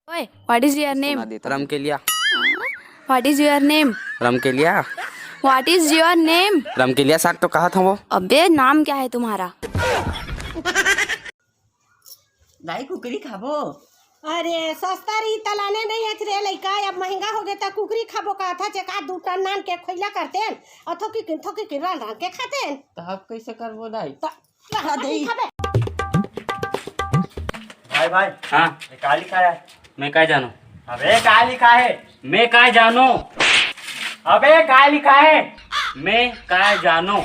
ओए, what is your name? रमकेलिया। What is your name? रमकेलिया। What is your name? रमकेलिया साग तो कहा था वो। अबे नाम क्या है तुम्हारा? दाई कुकरी खाबो। अरे सस्ता रही तलाने नहीं है रे लइका, अब महंगा हो गया त कुकरी खाबो का था चका दू टन नान के खइला करते अथो की किरान रंग के खाते तब कैसे करबो दाई? लहरा दे खाबे। भाई भाई हाँ ये का लिखा है? मैं क्या जानू? अबे का लिखा है? मैं क्या जानू? अबे का लिखा है? मैं क्या जानू?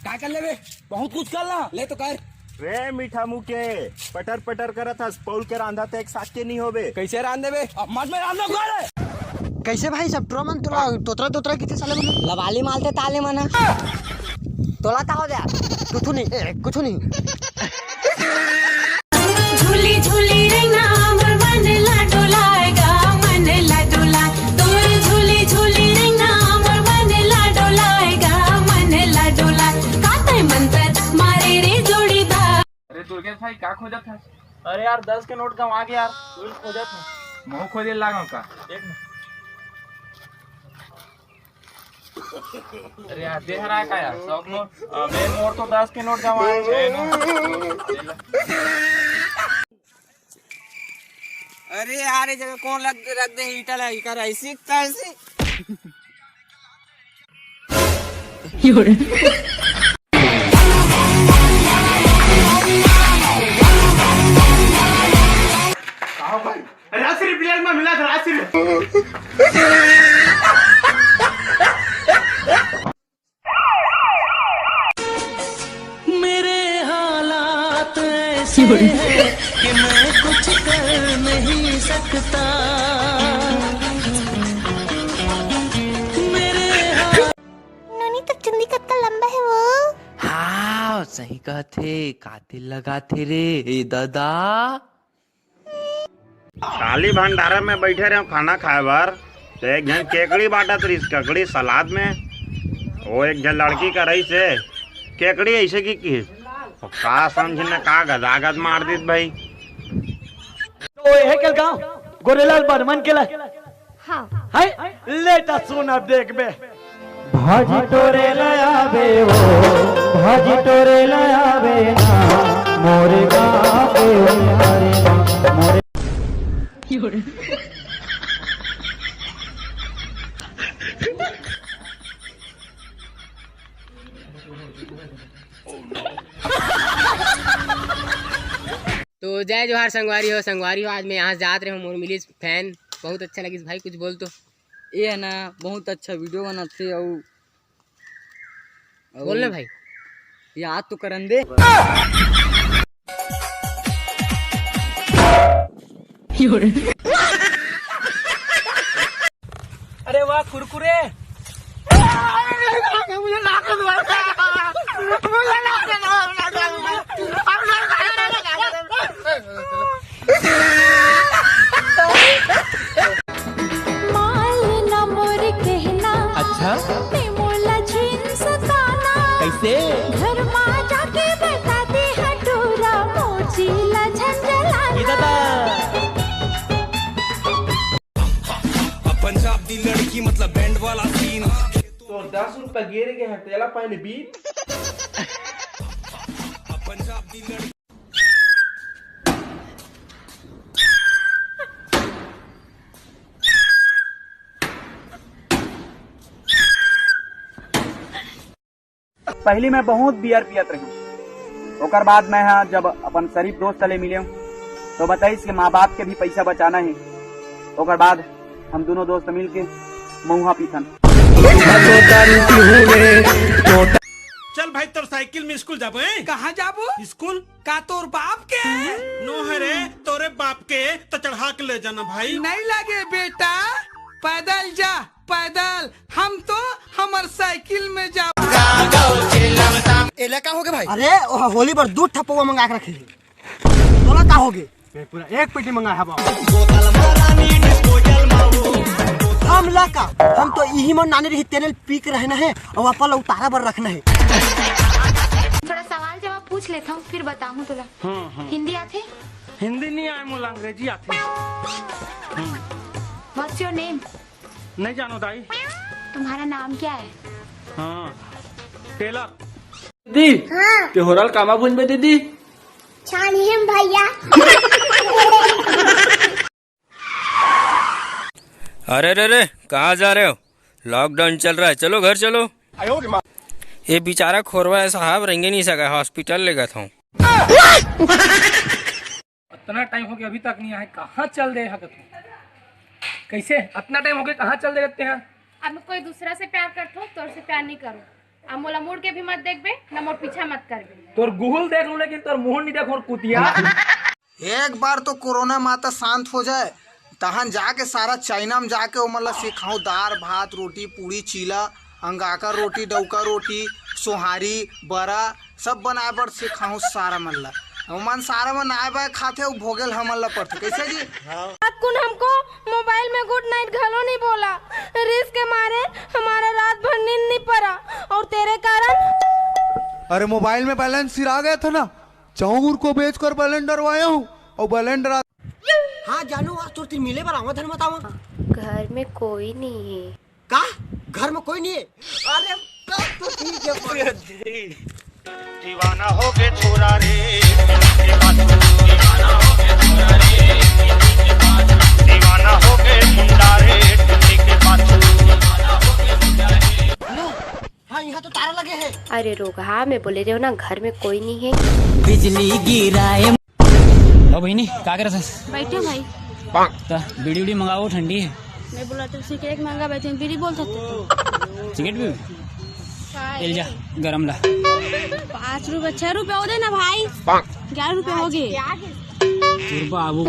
क्या कर ले बे? बहुत कुछ कर ला ले तो कर। वे मीठा मुँह के पटर पटर करत हस पौल के रांधा ते एक साथ के नहीं होबे। कैसे रांधे बे? अब मत में रांधो कर। कैसे भाई सब ट्रोमन तोला तोतरा कितने साले में लवाली मालते ताले मना तोला का हो गया? कुछ नहीं झूली झूली रैना मोर मन ला डोलाएगा, मन ला डोला तोर झूली झूली रैना मोर मन ला डोलाएगा, मन ला डोला काते मंत्र मारे रे जोड़ीदार। अरे दुर्गेश भाई क्या खोजत है? अरे यार 10 के नोट गंवा गया यार। तू खोजत है मुँह खोजे लागो का एक मिनट। अरे यार दे हरा का यार 100 नोट। अबे मोर तो 10 के नोट गंवाए छे नो। अरे यार ये जगह कौन रख दे ईटा लगी कर ऐसी कैसे? कहा भाई? अरे 80 रुपया में मिला था 80 मेरे हालात ऐसे हैं कि मैं कुछ कर नहीं सकता। ननी तो चुंदी कितना लंबा है वो? हाँ सही कहते कातिल लगाते रे ए दादा। काली भंडारा में बैठे रहे खाना खाए बार तो एक जन केकड़ी बांटत रही ककड़ी सलाद में। वो एक जन लड़की का रही से केकड़ी ऐसे की का समझने का गदागद मार दी भाई। तो ये कल गांव गोरेलाल बर्मन के ला हाँ हाय लेटा सुन अब देख बे। भाजी टोरे लायाबे वो भाजी टोरे लायाबे ना मोरे गाँव पे हरे ना मोरे। तो जय जोहार संगवारी हो आज मैं यहाँ जात रहे हूँ मोर मिली फैन बहुत अच्छा लगी भाई कुछ बोल तो। ये है ना बहुत अच्छा वीडियो बनाते और बोलना भाई याद तो करन दे। अरे वाह कुरकुरे। अच्छा मोला जींस ताना कैसे? घर में जाके बताते हटूरा मोचीला झंझला। पंजाब दी लड़की मतलब बैंड वाला सीन। तो 10 रुपए गिर गए हैं तेला पहले बीत। पंजाब दी लड़की पहले मैं बहुत बियर पियत रही ओकर बाद मैं यहाँ जब अपन शरीफ दोस्त चले मिले तो बताइस कि माँ बाप के भी पैसा बचाना है। ओकर बाद हम दोनों दोस्त मिल के महुआ पीथन। चल भाई तोर साइकिल में स्कूल जाबो है? कहाँ जाबो? स्कूल का तोर बाप के? नो है रे तोरे बाप के तो चढ़ा के ले जाना भाई। नहीं लगे बेटा पैदल जा पैदल हम तो हमार साइकिल में जा। एला का हो गए भाई? अरे होली पर दूध ठप्पा मंगा के रखे तोला का हो गए? पूरा एक पेटी मंगाया है हम लका हम तो यही मन नानी रही तेल पी के रहना है और वापस उतारा बर रखना है। थोड़ा सवाल जवाब पूछ लेता हूँ फिर बताऊँ तुला। हिंदी आते? हिंदी नहीं आए मोला, अंग्रेजी आती। What's your name? नहीं जानो दाई। तुम्हारा नाम क्या है? हाँ टेलर। दीदी त्योहार कामा भूंज में दीदी छानियम भैया। अरे रे रे कहाँ जा रहे हो? लॉकडाउन चल रहा है, चलो घर चलो। ये बेचारा खोरवा है साहब, रहेंगे नहीं सका, हॉस्पिटल ले गया था। इतना टाइम हो गया अभी तक नहीं आए, कहाँ चल रहे हैं? कैसे इतना टाइम हो गया, कहाँ चल रहे हैं? अब कोई दूसरा से प्यार करते हो तो से प्यार नहीं करो। अब मोला मुड़ के भी मत देखबे, न मोर पीछा मत करबे। तोर गुहल देख लूं लेकिन तोर मुंह नहीं देखो कुतिया। एक बार तो कोरोना माता शांत हो जाए तहन जाके सारा चाइना में जाके वो मतलब सिखाऊं दाल भात रोटी पूड़ी चीला अंगाका रोटी डौका रोटी सोहारी बड़ा सब बनाए बर सिखाऊं सारा मल्ला मन सारा मन आए बाय खाते भोगल हमला पड़ते कैसे जी। कुन हमको मोबाइल में गुड नाइट घलो नहीं बोला, रिस्क के मारे हमारा रात भर नींद नहीं पड़ा और तेरे कारण। अरे मोबाइल में बैलेंस सिरा गया था ना, चाहूर को बेचकर बैलेंस डरवाया हूँ और बैलेंस डरा। हाँ जानू आज तो मिले पर आवा धन बतावा। घर में कोई नहीं है। का घर में कोई नहीं है? अरे तो ठीक है। दीवाना हो गए छोरा रे, दीवाना हो गए मुंडा रे। हाँ यहाँ तो तारा लगे हैं। अरे रोगा मैं बोले रहे हो ना घर में कोई नहीं है। बिजली गिराए। ओ बहनी क्या कर रहा था? बैठे भाई। बीड़ी उड़ी मंगाओ, ठंडी है। मैं बोला तो सिगरेट महंगा बैठे बीड़ी बोल सकते। सिगरेट भी जा गरम ला। 5 रुपए 6 रुपए हो गए ना भाई, 11 रुपए हो गए। बाबू